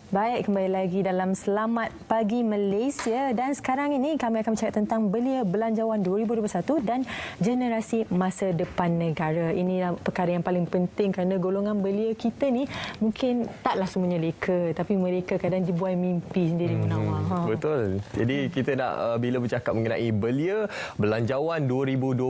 Baik, kembali lagi dalam Selamat Pagi Malaysia, dan sekarang ini kami akan bercakap tentang Belia Belanjawan 2021 dan generasi masa depan negara. Ini perkara yang paling penting kerana golongan belia kita ni mungkin taklah semuanya leka, tapi mereka kadang dibuai mimpi sendiri, Munawar. Betul. Jadi kita nak bila bercakap mengenai Belia Belanjawan 2021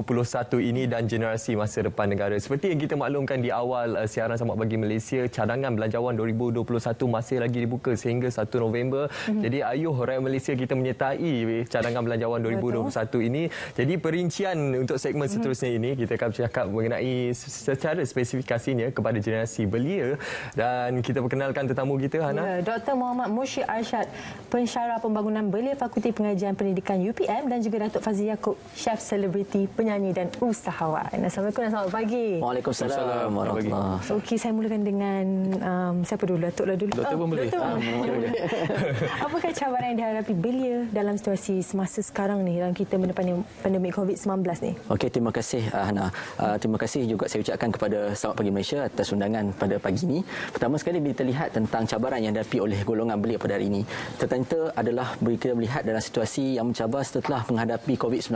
ini dan generasi masa depan negara. Seperti yang kita maklumkan di awal siaran Selamat Pagi Malaysia, cadangan Belanjawan 2021 masih lagi dibuka sehingga 1 November. Jadi ayuh rakyat Malaysia kita menyertai cadangan Belanjawan 2021 ini. Jadi perincian untuk segmen seterusnya ini kita akan bercakap mengenai secara spesifikasinya kepada generasi belia, dan kita perkenalkan tetamu kita, Hana. Ya, Dr. Muhammad Mushid Arsyad, pensyarah pembangunan belia Fakulti Pengajian Pendidikan UPM, dan juga Datuk Fazli Yaakob, chef selebriti, penyanyi dan usahawan. Assalamualaikum dan selamat pagi. Waalaikumsalam warahmatullahi. Okey, saya mulakan dengan siapa dulu? Datuk lah dulu. Datuk pun boleh. Apakah cabaran yang dihadapi belia dalam situasi semasa sekarang ni dalam kita menepani pandemik COVID-19 ni? Okey, terima kasih Hana. Terima kasih juga saya ucapkan kepada Selamat Pagi Malaysia atas undangan pada pagi ini. Pertama sekali bila kita lihat tentang cabaran yang dihadapi oleh golongan belia pada hari ini, ternyata adalah kita melihat dalam situasi yang mencabar setelah menghadapi COVID-19.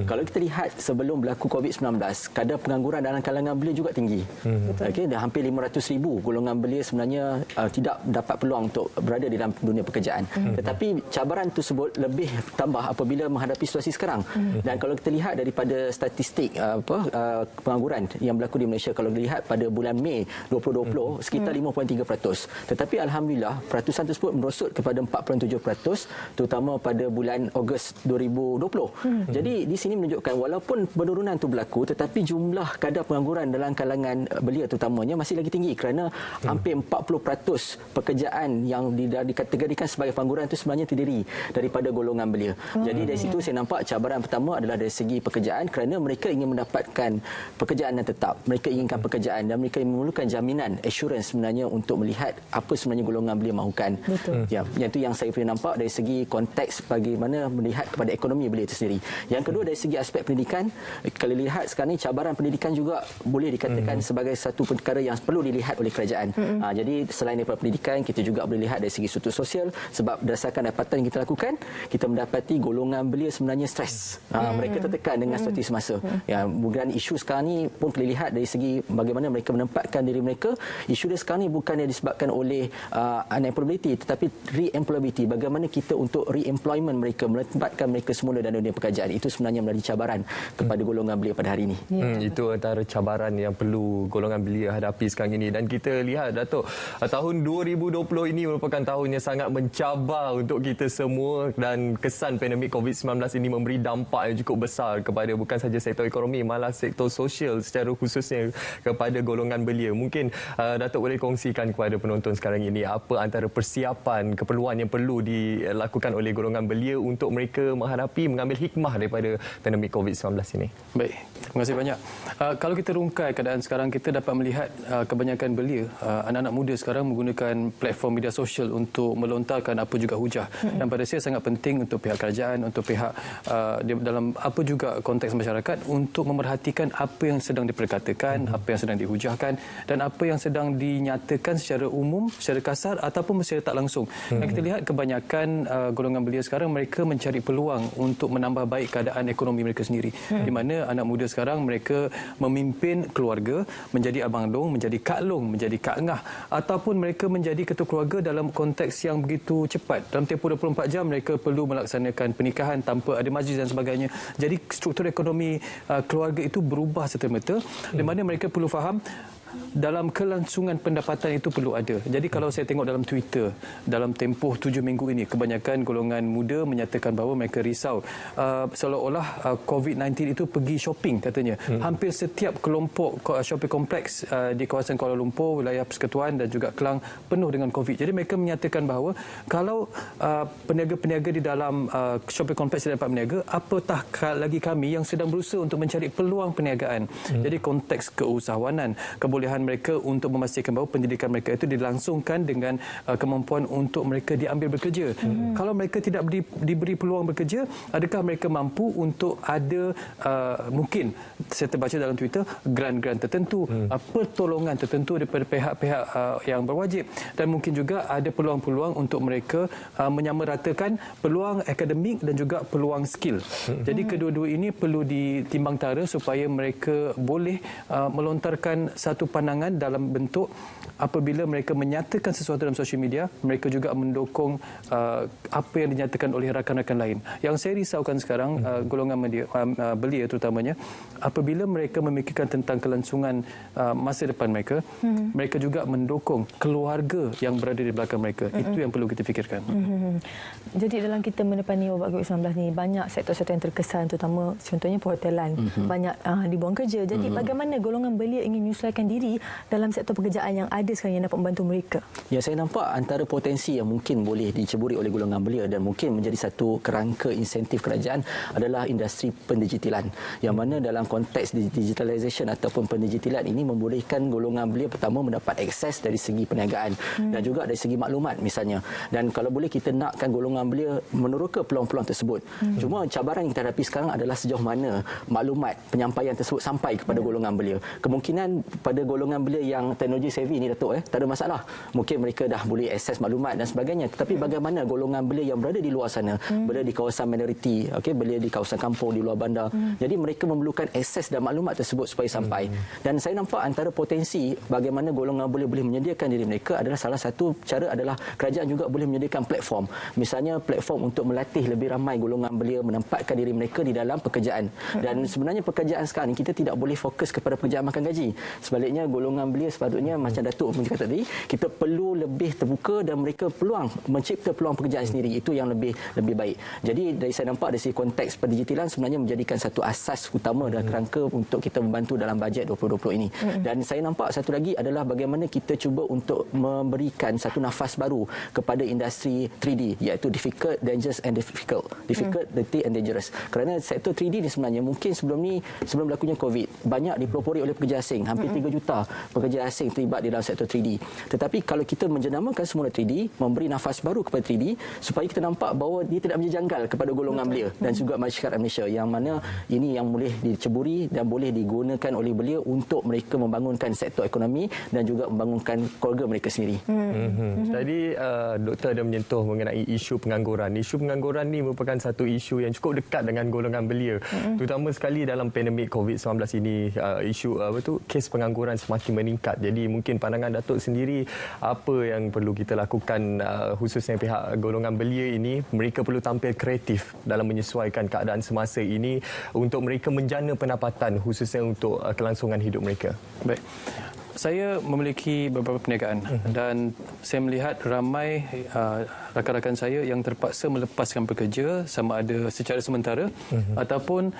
Kalau kita lihat sebelum berlaku COVID-19, kadar pengangguran dalam kalangan belia juga tinggi. Okey, dah hampir 500,000 golongan belia sebenarnya tidak dapat peluang untuk berada di dalam dunia pekerjaan. Tetapi cabaran tersebut lebih tambah apabila menghadapi situasi sekarang. Dan kalau kita lihat daripada statistik pengangguran yang berlaku di Malaysia, kalau dilihat pada bulan Mei 2020 sekitar 5.3%. Tetapi alhamdulillah peratusan tersebut merosot kepada 4.7% terutama pada bulan Ogos 2020. Jadi di sini menunjukkan walaupun penurunan itu berlaku, tetapi jumlah kadar pengangguran dalam kalangan belia terutamanya masih lagi tinggi kerana hampir 40% pekerjaan yang dikategorikan sebagai pengangguran itu sebenarnya terdiri daripada golongan belia. Jadi dari situ saya nampak cabaran pertama adalah dari segi pekerjaan, kerana mereka ingin mendapatkan pekerjaan yang tetap. Mereka inginkan pekerjaan dan mereka memerlukan jaminan, assurance sebenarnya untuk melihat apa sebenarnya golongan belia mahukan. Ya, itu yang saya boleh nampak dari segi konteks bagaimana melihat kepada ekonomi belia itu sendiri. Yang kedua dari segi aspek pendidikan, kalau lihat sekarang ini cabaran pendidikan juga boleh dikatakan sebagai satu perkara yang perlu dilihat oleh kerajaan. Jadi selain daripada pendidikan, kita juga boleh lihat dari segi struktur sosial, sebab berdasarkan dapatan yang kita lakukan, kita mendapati golongan belia sebenarnya stres. Mereka tertekan dengan situasi semasa. Ya, bukan isu sekarang ni pun boleh lihat dari segi bagaimana mereka menempatkan diri mereka. Isu dia sekarang ni bukan yang disebabkan oleh unemployability, tetapi re-employability. Bagaimana kita untuk re-employment mereka, menempatkan mereka semula dalam dunia pekerjaan. Itu sebenarnya menjadi cabaran kepada golongan belia pada hari ini. Itu antara cabaran yang perlu golongan belia hadapi sekarang ini. Dan kita lihat, Datuk, tahun 2020 ini merupakan tahun yang sangat mencabar untuk kita semua, dan kesan pandemik COVID-19 ini memberi dampak yang cukup besar kepada bukan saja sektor ekonomi, malah sektor sosial secara khususnya kepada golongan belia. Mungkin Datuk boleh kongsikan kepada penonton sekarang ini apa antara persiapan, keperluan yang perlu dilakukan oleh golongan belia untuk mereka mengambil hikmah daripada pandemik COVID-19 ini. Baik, terima kasih banyak. Kalau kita rungkai keadaan sekarang, kita dapat melihat kebanyakan belia, anak-anak muda sekarang menggunakan platform media sosial untuk melontarkan apa juga hujah. Dan pada saya sangat penting untuk pihak kerajaan, untuk pihak dalam apa juga konteks masyarakat untuk memerhatikan apa yang sedang diperkatakan, apa yang sedang dihujahkan dan apa yang sedang dinyatakan secara umum, secara kasar ataupun secara tak langsung. Dan kita lihat kebanyakan golongan belia sekarang, mereka mencari peluang untuk menambah baik keadaan ekonomi mereka sendiri. Di mana anak muda sekarang mereka memimpin keluarga, menjadi abang long, menjadi kak long, menjadi kak ngah, ataupun mereka menjadi ketua keluarga dalam konteks yang begitu cepat. Dalam tempoh 24 jam mereka perlu melaksanakan pernikahan tanpa ada majlis dan sebagainya. Jadi struktur ekonomi keluarga itu berubah serta-merta, di mana mereka perlu faham dalam kelangsungan pendapatan itu perlu ada. Jadi kalau saya tengok dalam Twitter dalam tempoh 7 minggu ini, kebanyakan golongan muda menyatakan bahawa mereka risau seolah-olah COVID-19 itu pergi shopping katanya. Hampir setiap kelompok shopping kompleks di kawasan Kuala Lumpur, wilayah Persekutuan dan juga Kelang penuh dengan COVID. Jadi mereka menyatakan bahawa kalau peniaga-peniaga di dalam shopping kompleks tidak dapat berniaga, apatah lagi kami yang sedang berusaha untuk mencari peluang perniagaan. Jadi konteks keusahawanan, kebolehan mereka untuk memastikan bahawa pendidikan mereka itu dilangsungkan dengan kemampuan untuk mereka diambil bekerja. Kalau mereka tidak diberi peluang bekerja, adakah mereka mampu untuk ada mungkin saya terbaca dalam Twitter grant-grant tertentu, pertolongan tertentu daripada pihak-pihak yang berwajib, dan mungkin juga ada peluang-peluang untuk mereka menyamaratakan peluang akademik dan juga peluang skill. Jadi kedua-dua ini perlu ditimbang tara supaya mereka boleh melontarkan satu pandangan dalam bentuk apabila mereka menyatakan sesuatu dalam sosial media, mereka juga mendukung apa yang dinyatakan oleh rakan-rakan lain. Yang saya risaukan sekarang, golongan belia terutamanya, apabila mereka memikirkan tentang kelangsungan masa depan mereka, mereka juga mendukung keluarga yang berada di belakang mereka. Itu yang perlu kita fikirkan. Jadi dalam kita menepani wabak COVID-19 ni, banyak sektor-sektor yang terkesan, terutama contohnya perhotelan, banyak dibuang kerja. Jadi bagaimana golongan belia ingin menyesuaikan diri dalam sektor pekerjaan yang ada sekarang yang dapat membantu mereka? Ya, saya nampak antara potensi yang mungkin boleh diceburi oleh golongan belia dan mungkin menjadi satu kerangka insentif kerajaan adalah industri pendigitalan. Yang mana dalam konteks digitalisation ataupun pendigitalan ini membolehkan golongan belia pertama mendapat akses dari segi perniagaan dan juga dari segi maklumat misalnya. Dan kalau boleh kita nakkan golongan belia meneroka peluang-peluang tersebut. Cuma cabaran yang kita hadapi sekarang adalah sejauh mana maklumat penyampaian tersebut sampai kepada golongan belia. Kemungkinan pada golongan belia yang teknologi savvy ni Datuk, tak ada masalah. Mungkin mereka dah boleh akses maklumat dan sebagainya. Tetapi bagaimana golongan belia yang berada di luar sana, berada di kawasan minoriti, berada di kawasan kampung, di luar bandar. Jadi mereka memerlukan akses dan maklumat tersebut supaya sampai. Dan saya nampak antara potensi bagaimana golongan belia boleh menyediakan diri mereka adalah salah satu cara adalah kerajaan juga boleh menyediakan platform. Misalnya platform untuk melatih lebih ramai golongan belia menempatkan diri mereka di dalam pekerjaan. Dan sebenarnya pekerjaan sekarang kita tidak boleh fokus kepada pekerjaan makan gaji. Sebaliknya golongan belia sepatutnya macam Datuk pun kata tadi, kita perlu lebih terbuka dan mereka peluang mencipta peluang pekerjaan sendiri. Itu yang lebih baik. Jadi dari saya nampak dari segi konteks pendigitalan sebenarnya menjadikan satu asas utama dan kerangka untuk kita membantu dalam bajet 2020 ini. Dan saya nampak satu lagi adalah bagaimana kita cuba untuk memberikan satu nafas baru kepada industri 3D, iaitu difficult, dangerous and difficult. Difficult, dirty and dangerous. Kerana sektor 3D ni sebenarnya mungkin sebelum berlakunya COVID, banyak dipelopori oleh pekerja asing. Hampir 3 juta pekerja asing terlibat di dalam sektor 3D. Tetapi kalau kita menjenamakan semula 3D, memberi nafas baru kepada 3D supaya kita nampak bahawa dia tidak menjadi janggal kepada golongan belia dan juga masyarakat Malaysia, yang mana ini yang boleh diceburi dan boleh digunakan oleh belia untuk mereka membangunkan sektor ekonomi dan juga membangunkan keluarga mereka sendiri. Jadi doktor ada menyentuh mengenai isu pengangguran. Isu pengangguran ni merupakan satu isu yang cukup dekat dengan golongan belia. Terutama sekali dalam pandemik COVID-19 ini, isu kes pengangguran semakin meningkat. Jadi mungkin pandangan Datuk sendiri, apa yang perlu kita lakukan khususnya pihak golongan belia ini, mereka perlu tampil kreatif dalam menyesuaikan keadaan semasa ini untuk mereka menjana pendapatan khususnya untuk kelangsungan hidup mereka. Baik. Saya memiliki beberapa perniagaan dan saya melihat ramai rakan-rakan saya yang terpaksa melepaskan pekerja, sama ada secara sementara ataupun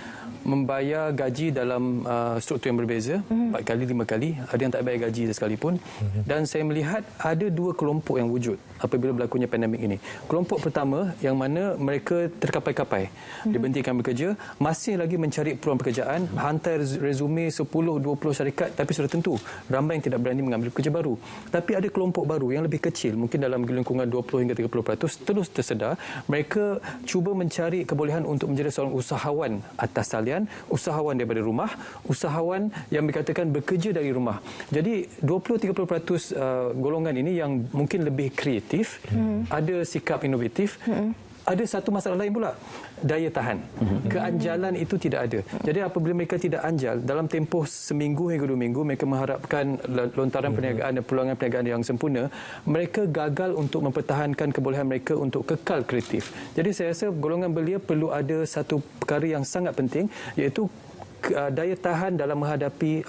membayar gaji dalam struktur yang berbeza, 4 kali, 5 kali, ada yang tak bayar gaji sekalipun. Dan saya melihat ada 2 kelompok yang wujud apabila berlakunya pandemik ini. Kelompok pertama yang mana mereka terkapai-kapai, diberhentikan bekerja, masih lagi mencari peluang pekerjaan, hantar resume 10-20 syarikat tapi sudah tentu ramai yang tidak berani mengambil kerja baru. Tapi ada kelompok baru yang lebih kecil, mungkin dalam lingkungan 20 hingga 30%, terus tersedar. Mereka cuba mencari kebolehan untuk menjadi seorang usahawan atas talian, usahawan daripada rumah, usahawan yang dikatakan bekerja dari rumah. Jadi 20-30% golongan ini yang mungkin lebih kreatif, ada sikap inovatif. Ada satu masalah lain pula, daya tahan. Keanjalan itu tidak ada. Jadi apabila mereka tidak anjal, dalam tempoh seminggu hingga 2 minggu, mereka mengharapkan lontaran perniagaan dan peluangan perniagaan yang sempurna, mereka gagal untuk mempertahankan kebolehan mereka untuk kekal kreatif. Jadi saya rasa golongan belia perlu ada satu perkara yang sangat penting, iaitu daya tahan dalam menghadapi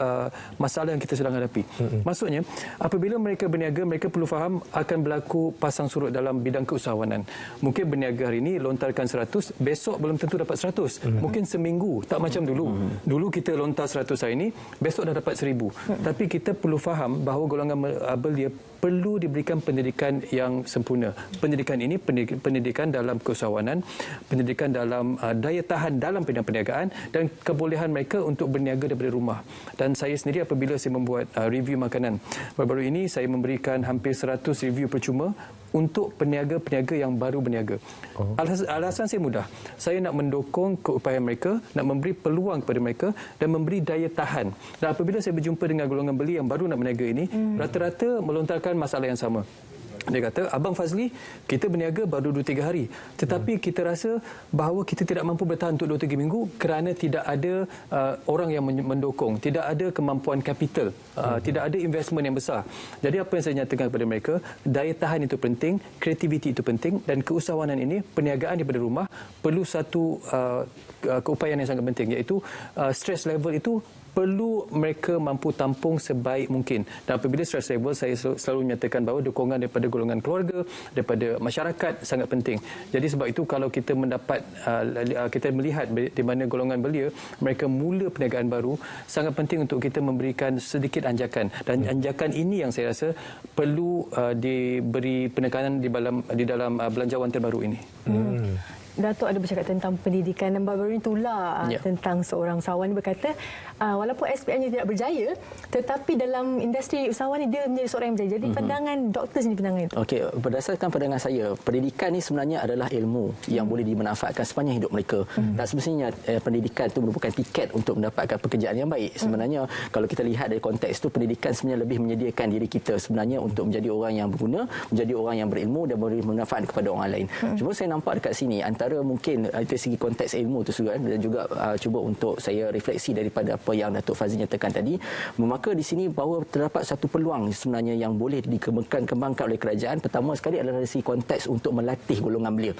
masalah yang kita sedang hadapi. Maksudnya, apabila mereka berniaga, mereka perlu faham akan berlaku pasang surut dalam bidang keusahawanan. Mungkin berniaga hari ini lontarkan 100, besok belum tentu dapat 100. Mungkin seminggu, tak macam dulu. Dulu kita lontar 100 hari ini, besok dah dapat 1000. Tapi kita perlu faham bahawa golongan belia perlu diberikan pendidikan yang sempurna. Pendidikan ini pendidikan dalam keusahawanan, pendidikan dalam daya tahan dalam bidang perniagaan dan kebolehan mereka mereka untuk berniaga daripada rumah. Dan saya sendiri apabila saya membuat review makanan, baru-baru ini saya memberikan hampir 100 review percuma untuk peniaga-peniaga yang baru berniaga. Alasan saya mudah. Saya nak mendukung keupayaan mereka, nak memberi peluang kepada mereka dan memberi daya tahan. Dan apabila saya berjumpa dengan golongan beli yang baru nak berniaga ini, rata-rata melontarkan masalah yang sama. Dia kata, Abang Fazli, kita berniaga baru 2-3 hari. Tetapi kita rasa bahawa kita tidak mampu bertahan untuk 2-3 minggu kerana tidak ada orang yang mendukung. Tidak ada kemampuan kapital. Tidak ada investment yang besar. Jadi apa yang saya nyatakan kepada mereka, daya tahan itu penting, kreativiti itu penting dan keusahawanan ini, perniagaan daripada rumah perlu satu keupayaan yang sangat penting, iaitu stress level itu perlu mereka mampu tampung sebaik mungkin. Dan apabila stress level, saya selalu menyatakan bahawa dukungan daripada golongan keluarga, daripada masyarakat sangat penting. Jadi sebab itu kalau kita mendapat, kita melihat di mana golongan belia, mereka mula perniagaan baru, sangat penting untuk kita memberikan sedikit anjakan. Dan anjakan ini yang saya rasa perlu diberi penekanan di dalam belanjawan terbaru ini. Datuk ada bercakap tentang pendidikan dan baru-baru ini tular tentang seorang usahawan. Dia berkata walaupun SPM-nya tidak berjaya, tetapi dalam industri usahawan ni dia menjadi seorang yang berjaya. Jadi pandangan doktor sini, pandangan itu. Okey, berdasarkan pandangan saya, pendidikan ni sebenarnya adalah ilmu yang boleh dimanfaatkan sepanjang hidup mereka. Dan semestinya pendidikan itu merupakan tiket untuk mendapatkan pekerjaan yang baik. Sebenarnya kalau kita lihat dari konteks itu, pendidikan sebenarnya lebih menyediakan diri kita sebenarnya untuk menjadi orang yang berguna, menjadi orang yang berilmu dan memberi manfaat kepada orang lain. Cuma saya nampak dekat sini antara mungkin dari segi konteks ilmu itu dan juga cuba untuk saya refleksi daripada apa yang Datuk Fazli nyatakan tadi, maka di sini bahawa terdapat satu peluang sebenarnya yang boleh dikembangkan oleh kerajaan. Pertama sekali adalah dari segi konteks untuk melatih golongan belia.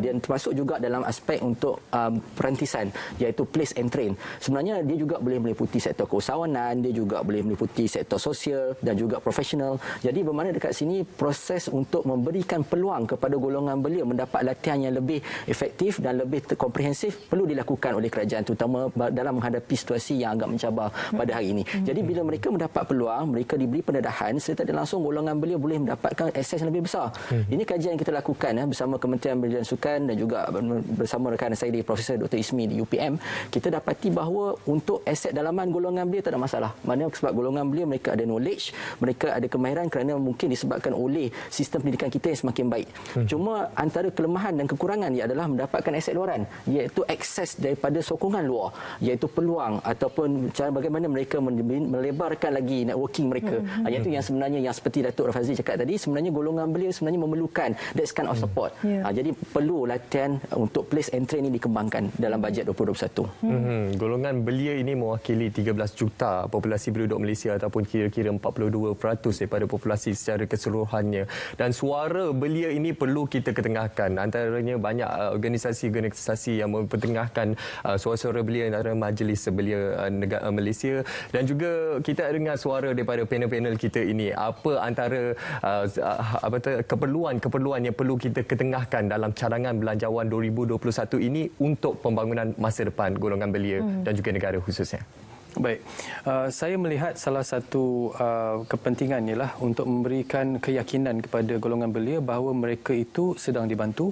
Dan termasuk juga dalam aspek untuk perantisan, iaitu place and train. Sebenarnya dia juga boleh meliputi sektor keusahawanan, dia juga boleh meliputi sektor sosial dan juga profesional. Jadi bermakna dekat sini proses untuk memberikan peluang kepada golongan belia mendapat latihan yang lebih efektif dan lebih komprehensif perlu dilakukan oleh kerajaan, terutama dalam menghadapi situasi yang agak mencabar pada hari ini. Jadi bila mereka mendapat peluang, mereka diberi pendedahan, secara tidak langsung golongan belia boleh mendapatkan akses yang lebih besar. Ini kajian yang kita lakukan bersama Kementerian Belia dan Sukan dan juga bersama rekan saya di Profesor Dr. Ismi di UPM. Kita dapati bahawa untuk aset dalaman golongan belia tak ada masalah. Maknanya sebab golongan belia mereka ada knowledge, mereka ada kemahiran kerana mungkin disebabkan oleh sistem pendidikan kita yang semakin baik. Cuma antara kelemahan dan kekurangan ia adalah mendapatkan aset luaran, iaitu akses daripada sokongan luar, iaitu peluang ataupun cara bagaimana mereka melebarkan lagi networking mereka. Iaitu yang sebenarnya yang seperti Datuk Fazli cakap tadi, sebenarnya golongan belia sebenarnya memerlukan that kind of support. Jadi perlu latihan untuk place and train ini dikembangkan dalam bajet 2021. Golongan belia ini mewakili 13 juta populasi penduduk Malaysia ataupun kira-kira 42% daripada populasi secara keseluruhannya. Dan suara belia ini perlu kita ketengahkan. Antaranya banyak organisasi-organisasi yang mempertengahkan suara-suara belia antara Majlis Belia Negara Malaysia, dan juga kita dengar suara daripada panel-panel kita ini. Apa antara keperluan yang perlu kita ketengahkan dalam cadangan belanjawan 2021 ini untuk pembangunan masa depan golongan belia dan juga negara khususnya? Baik, saya melihat salah satu kepentingan ialah untuk memberikan keyakinan kepada golongan belia bahawa mereka itu sedang dibantu,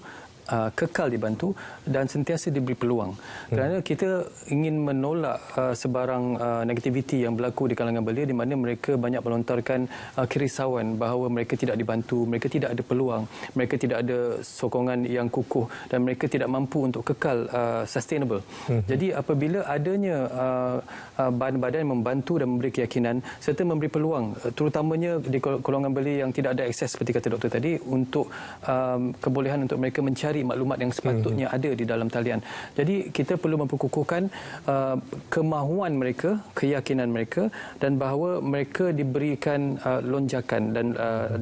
kekal dibantu dan sentiasa diberi peluang. Kerana kita ingin menolak sebarang negativiti yang berlaku di kalangan belia di mana mereka banyak melontarkan kerisauan bahawa mereka tidak dibantu, mereka tidak ada peluang, mereka tidak ada sokongan yang kukuh dan mereka tidak mampu untuk kekal sustainable. Jadi apabila adanya badan-badan yang membantu dan memberi keyakinan serta memberi peluang, terutamanya di golongan belia yang tidak ada akses seperti kata doktor tadi, untuk kebolehan untuk mereka mencari maklumat yang sepatutnya ada di dalam talian. Jadi kita perlu memperkukuhkan kemahuan mereka, keyakinan mereka dan bahawa mereka diberikan lonjakan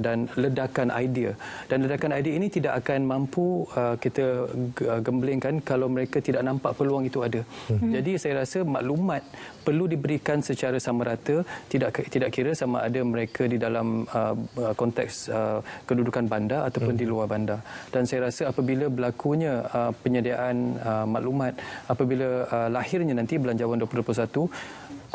dan ledakan idea. Dan ledakan idea ini tidak akan mampu kita gemblengkan kalau mereka tidak nampak peluang itu ada. Jadi saya rasa maklumat perlu diberikan secara sama rata, tidak kira sama ada mereka di dalam konteks kedudukan bandar ataupun di luar bandar. Dan saya rasa apabila berlakunya penyediaan maklumat, apabila lahirnya nanti belanjawan 2021,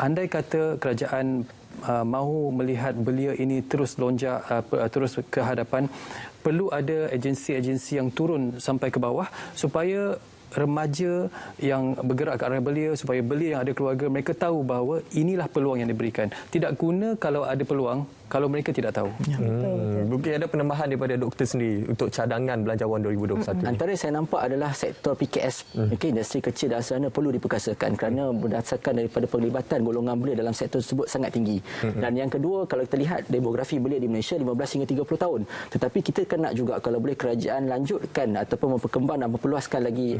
andai kata kerajaan mahu melihat belia ini terus lonjak, terus ke hadapan, perlu ada agensi-agensi yang turun sampai ke bawah supaya remaja yang bergerak ke arah belia, supaya belia yang ada keluarga, mereka tahu bahawa inilah peluang yang diberikan. Tidak guna kalau ada peluang, kalau mereka tidak tahu. Mungkin ada penambahan daripada doktor sendiri untuk cadangan belanjawan 2021 Antara saya nampak adalah sektor PKS, industri kecil dan sederhana perlu diperkasakan kerana berdasarkan daripada penglibatan golongan belia dalam sektor tersebut sangat tinggi. Dan yang kedua, kalau kita lihat demografi belia di Malaysia 15 hingga 30 tahun. Tetapi kita nak juga kalau boleh kerajaan lanjutkan ataupun memperkembang dan memperluaskan lagi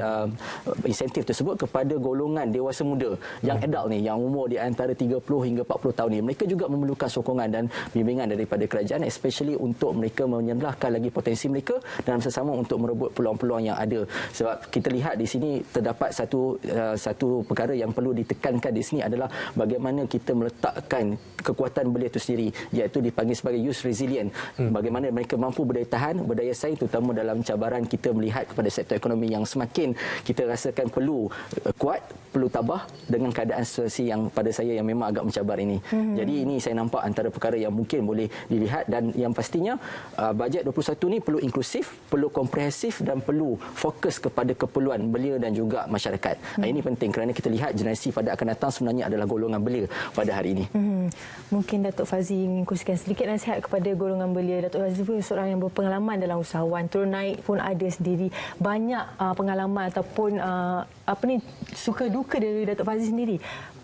insentif tersebut kepada golongan dewasa muda yang adult ni, yang umur di antara 30 hingga 40 tahun ni. Mereka juga memerlukan sokongan dan bimbingan daripada kerajaan, especially untuk mereka menyerlahkan lagi potensi mereka dan bersama untuk merebut peluang-peluang yang ada. Sebab kita lihat di sini terdapat satu perkara yang perlu ditekankan di sini adalah bagaimana kita meletakkan kekuatan belia itu sendiri, iaitu dipanggil sebagai youth resilient. Bagaimana mereka mampu berdaya tahan, berdaya saing, terutama dalam cabaran kita melihat kepada sektor ekonomi yang semakin kita rasakan perlu kuat, perlu tabah dengan keadaan situasi yang pada saya yang memang agak mencabar ini. Jadi ini saya nampak antara perkara yang mungkin boleh dilihat, dan yang pastinya bajet 21 ni perlu inklusif, perlu komprehensif dan perlu fokus kepada keperluan belia dan juga masyarakat. Ini penting kerana kita lihat generasi pada akan datang sebenarnya adalah golongan belia pada hari ini. Mungkin Datuk Fazli ingin kongsikan sedikit nasihat kepada golongan belia. Datuk Fazli pun seorang yang berpengalaman dalam usahawan, turun naik pun ada sendiri. Banyak pengalaman ataupun suka duka dari Datuk Fazli sendiri.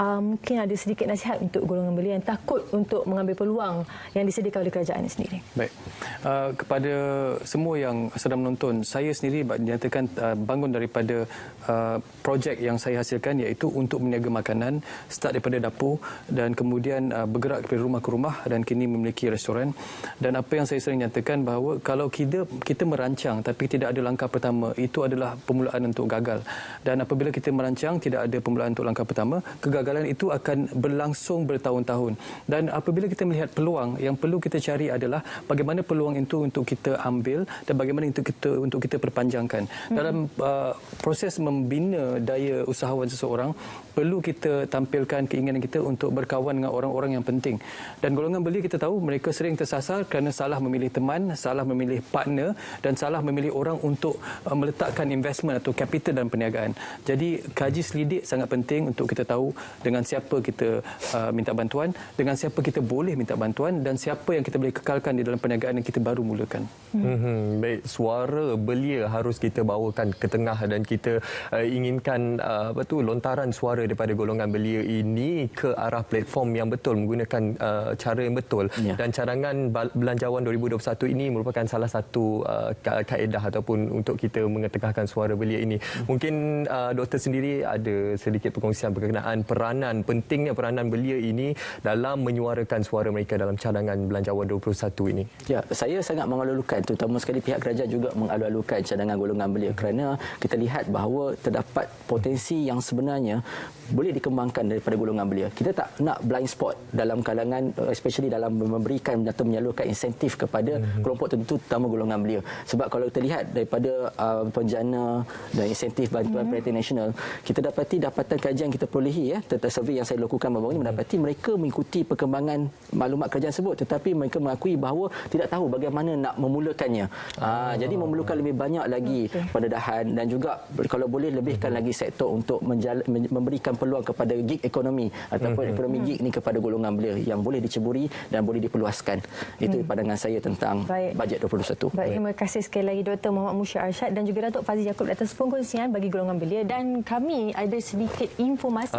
Mungkin ada sedikit nasihat untuk golongan belia yang takut untuk mengambil peluang yang disediakan oleh kerajaan sendiri. Baik. Kepada semua yang sedang menonton, saya sendiri dinyatakan bangun daripada projek yang saya hasilkan, iaitu untuk meniaga makanan, start daripada dapur dan kemudian bergerak daripada rumah ke rumah dan kini memiliki restoran. Dan apa yang saya sering nyatakan bahawa kalau kita merancang tapi tidak ada langkah pertama, itu adalah permulaan untuk gagal. Dan apabila kita merancang tidak ada permulaan untuk langkah pertama, kegagalan itu akan berlangsung bertahun-tahun. Dan apabila kita melihat peluang, yang perlu kita cari adalah bagaimana peluang itu untuk kita ambil dan bagaimana untuk kita perpanjangkan. Dalam proses membina daya usahawan seseorang, perlu kita tampilkan keinginan kita untuk berkawan dengan orang-orang yang penting. Dan golongan belia kita tahu mereka sering tersasar kerana salah memilih teman, salah memilih partner dan salah memilih orang untuk meletakkan investment atau capital dalam perniagaan. Jadi kaji selidik sangat penting untuk kita tahu dengan siapa kita minta bantuan, dengan siapa kita boleh minta bantuan dan siapa yang kita boleh kekalkan di dalam perniagaan yang kita baru mulakan. Baik, suara belia harus kita bawakan ke tengah dan kita inginkan lontaran suara daripada golongan belia ini ke arah platform yang betul, menggunakan cara yang betul. Dan cadangan belanjawan 2021 ini merupakan salah satu kaedah ataupun untuk kita mengetengahkan suara belia ini. Mungkin doktor sendiri ada sedikit perkongsian berkenaan pentingnya peranan belia ini dalam menyuarakan suara mereka dalam cadangan belanjawan 2021 ini. Ya, saya sangat mengalu-alukan, terutama sekali pihak kerajaan juga mengalu-alukan cadangan golongan belia kerana kita lihat bahawa terdapat potensi yang sebenarnya boleh dikembangkan daripada golongan belia. Kita tak nak blind spot dalam kalangan, especially dalam memberikan atau menyalurkan insentif kepada kelompok tertentu, terutama golongan belia. Sebab kalau kita lihat daripada penjana dan insentif bantuan Perhentian Nasional, kita dapati dapatan kajian kita perolehi tentang survey yang saya lakukan baru ini, mendapati mereka mengikuti perkembangan maklumat kerajaan tersebut, tetapi mereka mengakui bahawa tidak tahu bagaimana nak memulakannya. Jadi memerlukan lebih banyak lagi pendedahan dan juga kalau boleh lebihkan lagi sektor untuk memberikan peluang kepada gig ekonomi ataupun ekonomi gig ni kepada golongan belia yang boleh diceburi dan boleh diperluaskan. Itu pandangan saya tentang bajet 2021. Baik, terima kasih sekali lagi Dr. Muhammad Musyir Arsyad dan juga Datuk Fazli Yaakob atas pengkongsian bagi golongan belia, dan kami ada sedikit informasi